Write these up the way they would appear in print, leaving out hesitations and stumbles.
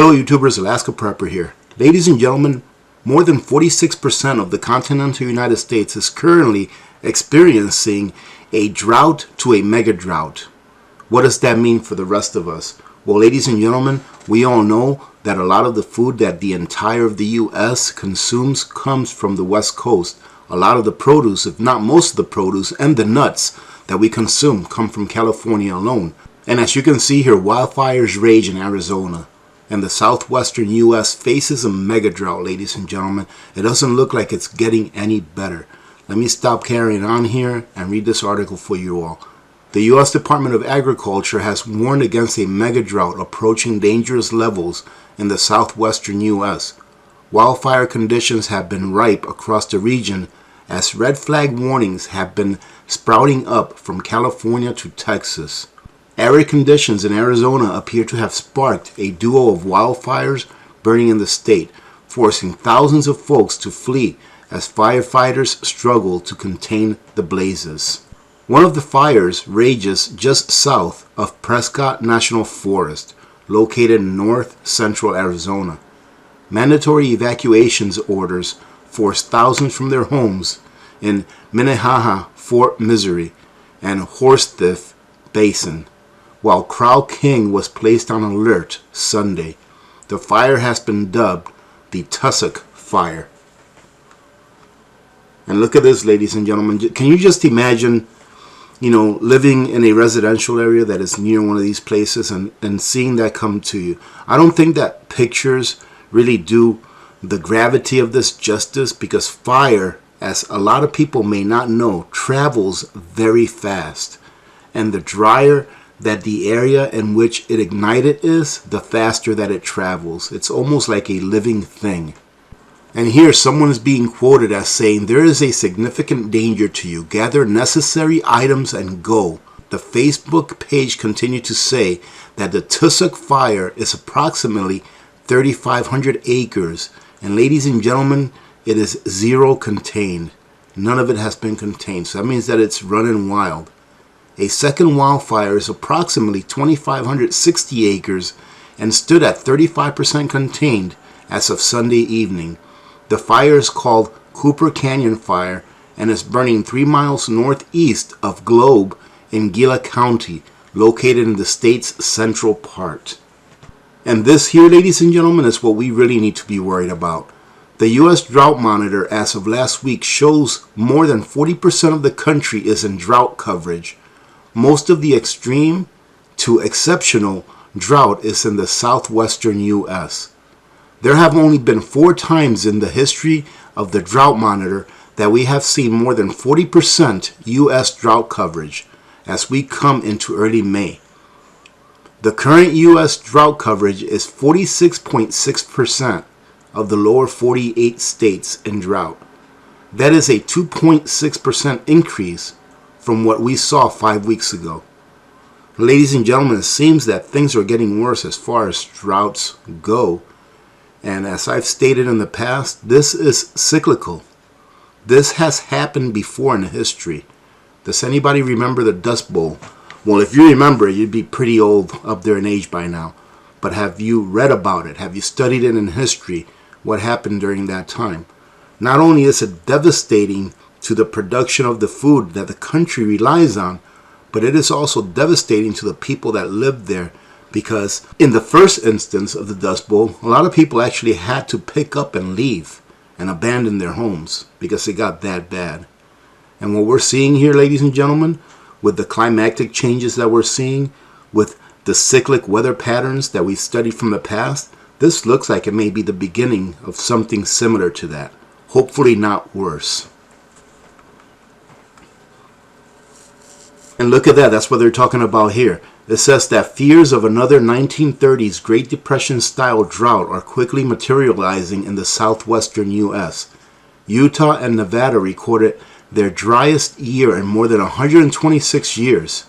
Yo YouTubers, Alaska Prepper here. Ladies and gentlemen, more than 46% of the continental United States is currently experiencing a drought to a mega drought. What does that mean for the rest of us? Well, ladies and gentlemen, we all know that a lot of the food that the entire of the U.S. consumes comes from the West Coast. A lot of the produce, if not most of the produce, and the nuts that we consume come from California alone. And as you can see here, wildfires rage in Arizona. And the southwestern U.S. faces a mega drought, ladies and gentlemen. It doesn't look like it's getting any better. Let me stop carrying on here and read this article for you all. The U.S. Department of Agriculture has warned against a mega drought approaching dangerous levels in the southwestern U.S. Wildfire conditions have been ripe across the region as red flag warnings have been sprouting up from California to Texas. Arid conditions in Arizona appear to have sparked a duo of wildfires burning in the state, forcing thousands of folks to flee as firefighters struggle to contain the blazes. One of the fires rages just south of Prescott National Forest, located in north-central Arizona. Mandatory evacuations orders forced thousands from their homes in Minnehaha, Fort Misery, and Horsethief Basin, while Crow King was placed on alert Sunday. The fire has been dubbed the Tussock Fire. And look at this, ladies and gentlemen. Can you just imagine, living in a residential area that is near one of these places and seeing that come to you? I don't think that pictures really do the gravity of this justice, because fire, as a lot of people may not know, travels very fast. And the drier that the area in which it ignited is, the faster that it travels. It's almost like a living thing. And here someone is being quoted as saying, "There is a significant danger to you. Gather necessary items and go." The Facebook page continued to say that the Tussock Fire is approximately 3,500 acres. And ladies and gentlemen, it is zero contained. None of it has been contained. So that means that it's running wild. A second wildfire is approximately 2,560 acres and stood at 35% contained as of Sunday evening. The fire is called Cooper Canyon Fire and is burning 3 miles northeast of Globe in Gila County, located in the state's central part. And this here, ladies and gentlemen, is what we really need to be worried about. The U.S. Drought Monitor, as of last week, shows more than 40% of the country is in drought coverage. Most of the extreme to exceptional drought is in the southwestern U.S. There have only been 4 times in the history of the Drought Monitor that we have seen more than 40% U.S. drought coverage as we come into early May. The current U.S. drought coverage is 46.6% of the lower 48 states in drought. That is a 2.6% increase from what we saw 5 weeks ago. Ladies and gentlemen, it seems that things are getting worse as far as droughts go. And as I've stated in the past, this is cyclical. This has happened before in history. Does anybody remember the Dust Bowl? Well, if you remember, you'd be pretty old up there in age by now. But have you read about it? Have you studied it in history? What happened during that time? Not only is it devastating to the production of the food that the country relies on, but it is also devastating to the people that live there, because in the first instance of the Dust Bowl, a lot of people actually had to pick up and leave and abandon their homes because it got that bad. And what we're seeing here, ladies and gentlemen, with the climatic changes that we're seeing, with the cyclic weather patterns that we studied from the past, this looks like it may be the beginning of something similar to that. Hopefully not worse. And look at that, that's what they're talking about here. It says that fears of another 1930s Great Depression style drought are quickly materializing in the southwestern U.S. Utah and Nevada recorded their driest year in more than 126 years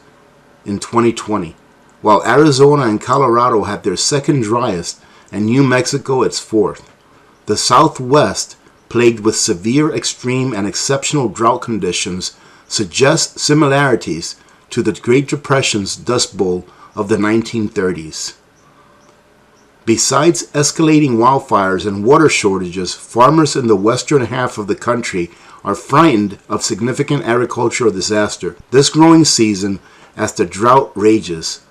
in 2020, while Arizona and Colorado had their second driest and New Mexico its fourth. The Southwest, plagued with severe, extreme, and exceptional drought conditions, suggests similarities to the Great Depression's Dust Bowl of the 1930s. Besides escalating wildfires and water shortages, farmers in the western half of the country are frightened of significant agricultural disaster this growing season as the drought rages.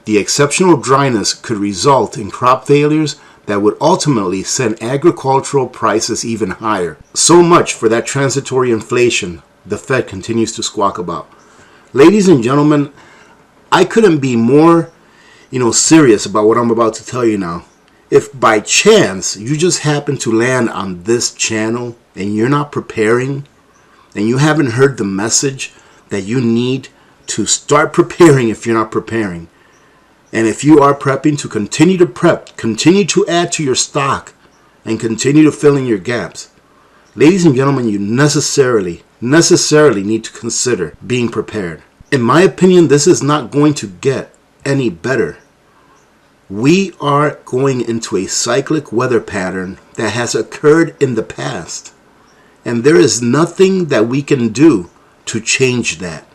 The exceptional dryness could result in crop failures that would ultimately send agricultural prices even higher. So much for that transitory inflation the Fed continues to squawk about. Ladies and gentlemen, I couldn't be more, serious about what I'm about to tell you now. If by chance you just happen to land on this channel and you're not preparing and you haven't heard the message that you need to start preparing if you're not preparing, and if you are prepping, to continue to prep, continue to add to your stock, and continue to fill in your gaps. Ladies and gentlemen, you necessarily need to consider being prepared. In my opinion, this is not going to get any better. We are going into a cyclic weather pattern that has occurred in the past, and there is nothing that we can do to change that.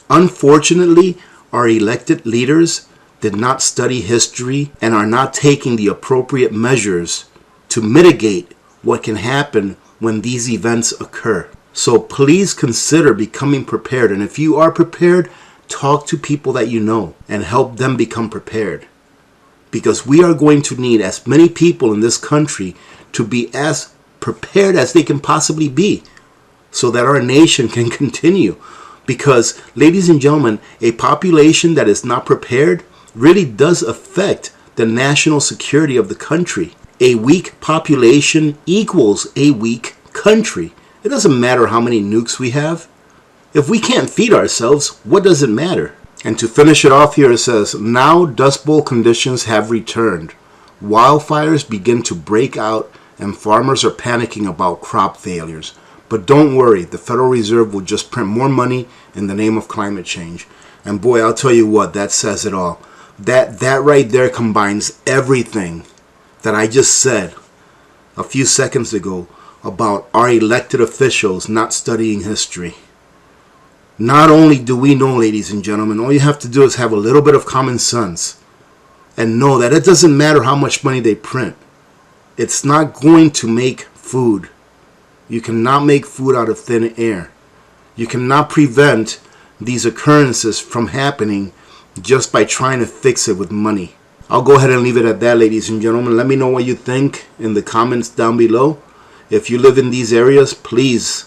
Unfortunately, our elected leaders did not study history and are not taking the appropriate measures to mitigate what can happen when these events occur. So please consider becoming prepared. And if you are prepared, talk to people that you know and help them become prepared. Because we are going to need as many people in this country to be as prepared as they can possibly be so that our nation can continue. Because, ladies and gentlemen, a population that is not prepared really does affect the national security of the country. A weak population equals a weak country. It doesn't matter how many nukes we have. If we can't feed ourselves, what does it matter? And to finish it off here, it says, now Dust Bowl conditions have returned. Wildfires begin to break out and farmers are panicking about crop failures. But don't worry, the Federal Reserve will just print more money in the name of climate change. And boy, I'll tell you what, that says it all. That right there combines everything that I just said a few seconds ago about our elected officials not studying history. Not only do we know, ladies and gentlemen, all you have to do is have a little bit of common sense and know that it doesn't matter how much money they print. It's not going to make food. You cannot make food out of thin air. You cannot prevent these occurrences from happening just by trying to fix it with money. I'll go ahead and leave it at that, ladies and gentlemen. Let me know what you think in the comments down below. If you live in these areas, please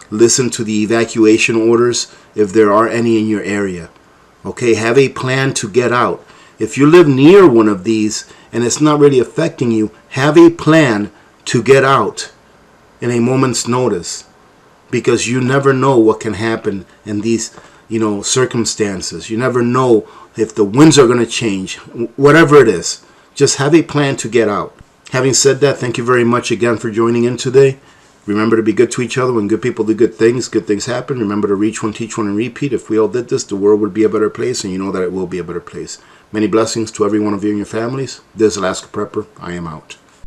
listen to the evacuation orders if there are any in your area. Okay, have a plan to get out. If you live near one of these and it's not really affecting you, have a plan to get out in a moment's notice, because you never know what can happen in these circumstances. You never know if the winds are going to change. Whatever it is, just have a plan to get out. Having said that, thank you very much again for joining in today. Remember to be good to each other. When good people do good things happen. Remember to reach one, teach one, and repeat. If we all did this, the world would be a better place, and you know that it will be a better place. Many blessings to every one of you and your families. This is Alaska Prepper. I am out.